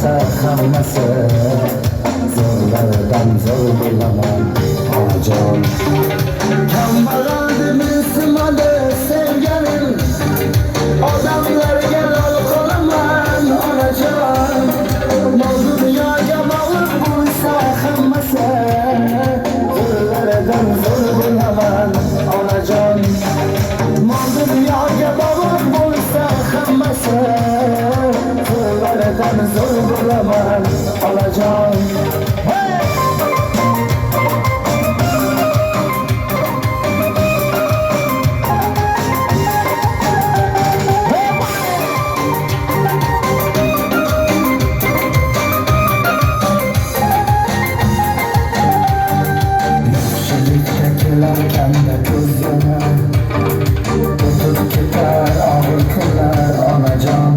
buysa kalması, zorlardan zor bulamam anacan. Kambalardı Müslümanı sevgelim, adamlar gel al koluman anacan. Oldu dünyaya bağlık buysa kalması, zorlardan zor bulamam anacan. Oldu dünyaya bağlık buysa kalması, zorlardan zor bulamam anacan. Kendine kız yana tutup gider ağır kılar anacan.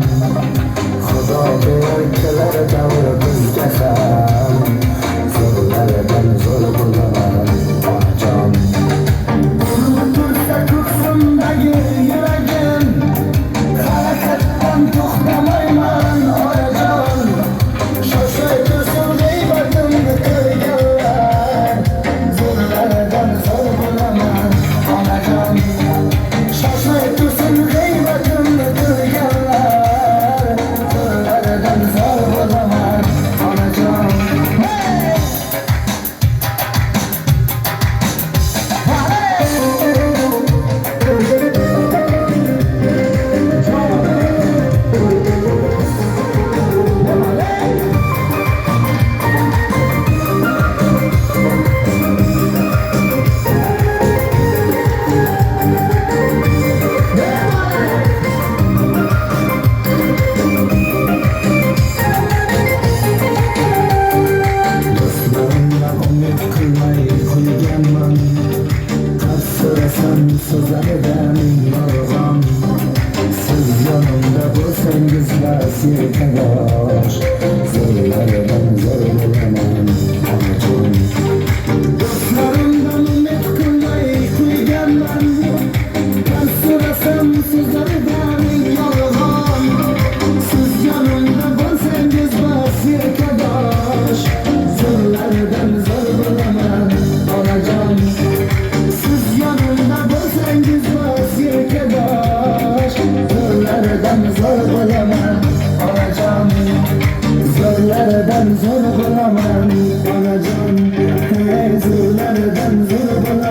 Xudo berkilar davr bizga ham, zo'rlardan zo'r bo'laman onajon. Urilib tursa ko'ksimdagi yuragim, harakatdan to'xtamayman onajon. Shoshmay tursin g'iybatimni ko'rganlar, zo'rlardan zo'r bo'laman onajon. Shoshmay tursin g'iybatimni ko'rganlar, zo'rlardan zo'r bo'laman onajon. Sözlerden yorgan, siz yanımda bo'lsangizlar sirkadaş, zo'rlardan zo'r bo'laman onajon. Do'stlarimdan umid qilmay qo'yganman, tasvirlasam so'zlaridan yorgan, siz yanımda bo'lsangizlar sirkadaş, zo'rlardan zo'r bo'laman onajon. Siz yanımda bo'lsangiz vaziyetdash, zo'rlardan zo'r bo'laman onajon. Zo'rlardan zo'r bo'laman onajon, zo'rlardan zo'r bo'laman.